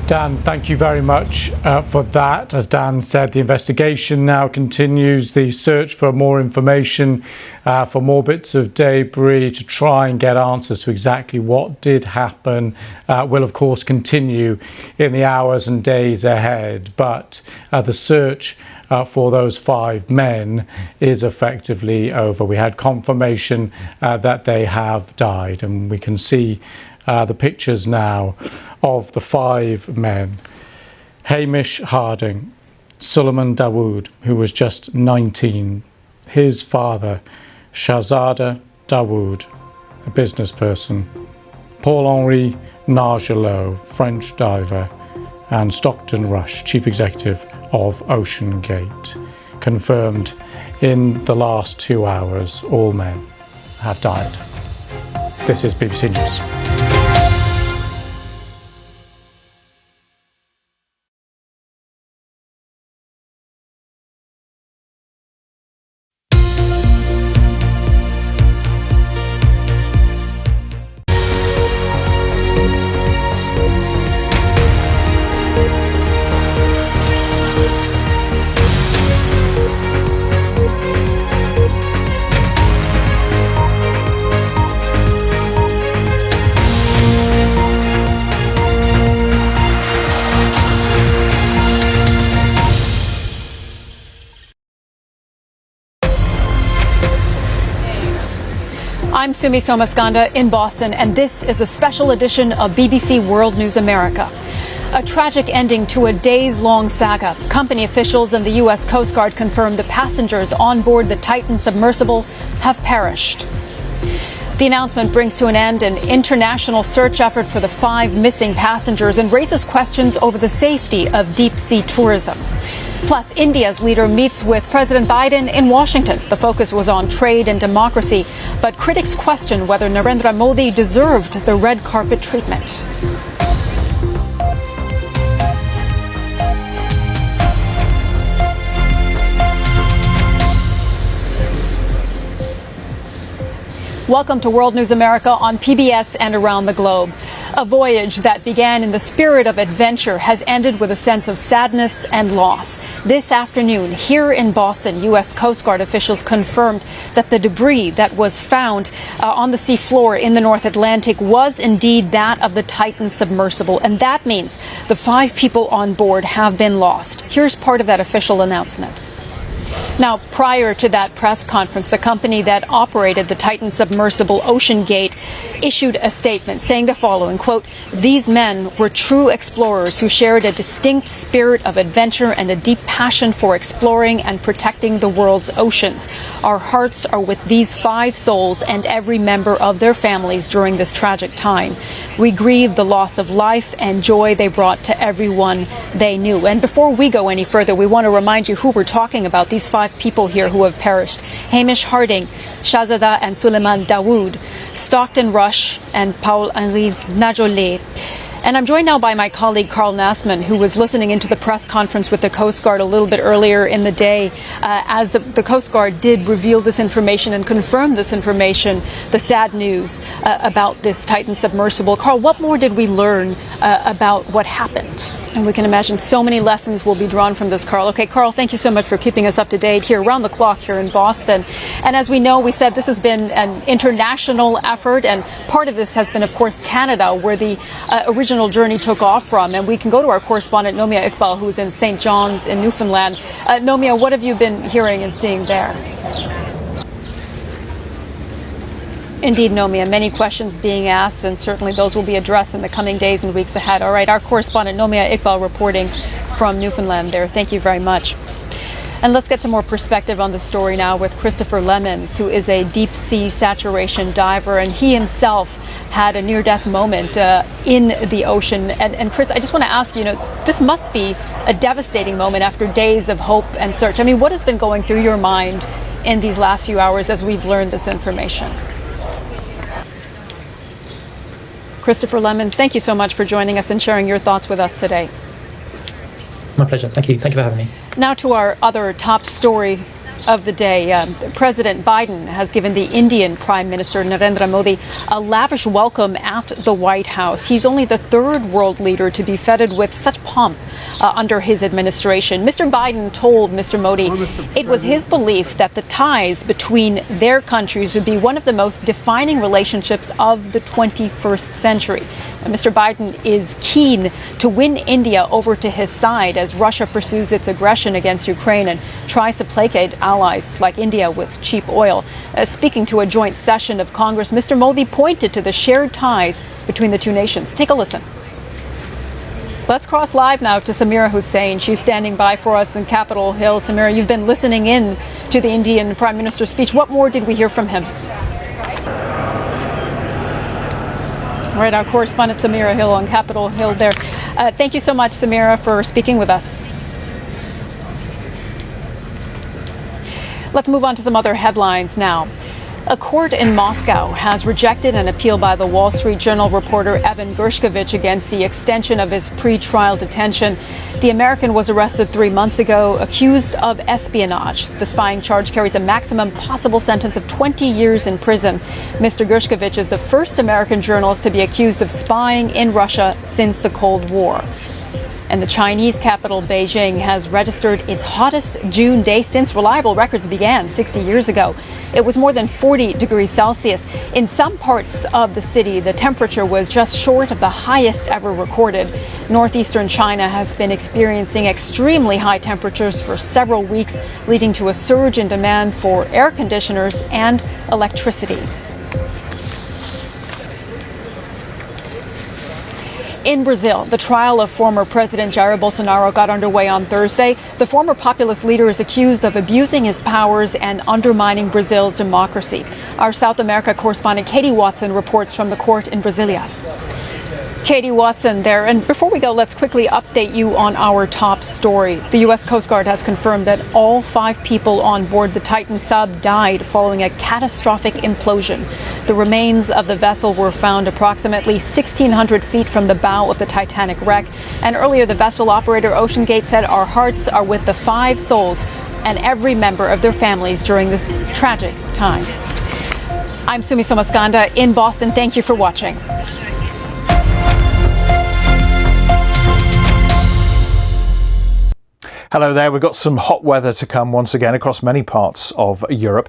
Dan, thank you very much for that. As Dan said, the investigation now continues, the search for more information, for more bits of debris to try and get answers to exactly what did happen will of course continue in the hours and days ahead. But the search for those 5 men is effectively over. We had confirmation that they have died, and we can see the pictures now of the 5 men. Hamish Harding, Suleiman Dawood, who was just 19, his father, Shahzada Dawood, a business person, Paul-Henri Nargelot, French diver, and Stockton Rush, chief executive of Ocean Gate. Confirmed in the last 2 hours, all men have died. This is BBC News. I'm Sumi Somaskanda in Boston, and this is a special edition of BBC World News America. A tragic ending to a days-long saga. Company officials and the U.S. Coast Guard confirmed the passengers on board the Titan submersible have perished. The announcement brings to an end an international search effort for the 5 missing passengers and raises questions over the safety of deep-sea tourism. Plus, India's leader meets with President Biden in Washington. The focus was on trade and democracy, but critics question whether Narendra Modi deserved the red carpet treatment. Welcome to World News America on PBS and around the globe. A voyage that began in the spirit of adventure has ended with a sense of sadness and loss. This afternoon, here in Boston, U.S. Coast Guard officials confirmed that the debris that was found on the seafloor in the North Atlantic was indeed that of the Titan submersible. And that means the 5 people on board have been lost. Here's part of that official announcement. Now, prior to that press conference, the company that operated the Titan submersible Ocean Gate issued a statement saying the following, quote, "These men were true explorers who shared a distinct spirit of adventure and a deep passion for exploring and protecting the world's oceans. Our hearts are with these 5 souls and every member of their families during this tragic time. We grieve the loss of life and joy they brought to everyone they knew." And before we go any further, we want to remind you who we're talking about. These 5 people here who have perished: Hamish Harding, Shahzada and Suleiman Dawood, Stockton Rush, and Paul-Henri Nargelot. And I'm joined now by my colleague Carl Nassman, who was listening into the press conference with the Coast Guard a little bit earlier in the day as the Coast Guard did reveal this information and confirm this information, the sad news about this Titan submersible. Carl, what more did we learn about what happened? And we can imagine so many lessons will be drawn from this, Carl. Okay, Carl, thank you so much for keeping us up to date here around the clock here in Boston. And as we know, we said this has been an international effort, and part of this has been, of course, Canada, where the original journey took off from. And we can go to our correspondent Nomia Iqbal, who's in St. John's in Newfoundland. Nomia, what have you been hearing and seeing there? Indeed, Nomia, many questions being asked, and certainly those will be addressed in the coming days and weeks ahead. All right, our correspondent Nomia Iqbal reporting from Newfoundland there. Thank you very much. And let's get some more perspective on the story now with Christopher Lemons, who is a deep sea saturation diver, and he himself had a near-death moment in the ocean. And Chris, I just want to ask you, this must be a devastating moment after days of hope and search. I mean, what has been going through your mind in these last few hours as we've learned this information? Christopher Lemons, thank you so much for joining us and sharing your thoughts with us today. My pleasure. Thank you. Thank you for having me. Now to our other top story of the day. President Biden has given the Indian Prime Minister Narendra Modi a lavish welcome at the White House. He's only the third world leader to be feted with such pomp under his administration. Mr. Biden told Mr. Modi it was his belief that the ties between their countries would be one of the most defining relationships of the 21st century. And Mr. Biden is keen to win India over to his side as Russia pursues its aggression against Ukraine and tries to placate allies like India with cheap oil. Speaking to a joint session of Congress, Mr. Modi pointed to the shared ties between the two nations. Take a listen. Let's cross live now to Samira Hussain. She's standing by for us in Capitol Hill. Samira, you've been listening in to the Indian Prime Minister's speech. What more did we hear from him? All right, our correspondent Samira Hill on Capitol Hill there. Thank you so much, Samira, for speaking with us. Let's move on to some other headlines now. A court in Moscow has rejected an appeal by the Wall Street Journal reporter Evan Gershkovich against the extension of his pre-trial detention. The American was arrested 3 months ago, accused of espionage. The spying charge carries a maximum possible sentence of 20 years in prison. Mr. Gershkovich is the first American journalist to be accused of spying in Russia since the Cold War. And the Chinese capital, Beijing, has registered its hottest June day since reliable records began 60 years ago. It was more than 40 degrees Celsius. In some parts of the city, the temperature was just short of the highest ever recorded. Northeastern China has been experiencing extremely high temperatures for several weeks, leading to a surge in demand for air conditioners and electricity. In Brazil, the trial of former President Jair Bolsonaro got underway on Thursday. The former populist leader is accused of abusing his powers and undermining Brazil's democracy. Our South America correspondent Katie Watson reports from the court in Brasilia. Katie Watson there. And before we go, let's quickly update you on our top story. The U.S. Coast Guard has confirmed that all 5 people on board the Titan sub died following a catastrophic implosion. The remains of the vessel were found approximately 1,600 feet from the bow of the Titanic wreck. And earlier, the vessel operator OceanGate said, "Our hearts are with the 5 souls and every member of their families during this tragic time." I'm Sumi Somaskanda in Boston. Thank you for watching. Hello there. We've got some hot weather to come once again across many parts of Europe.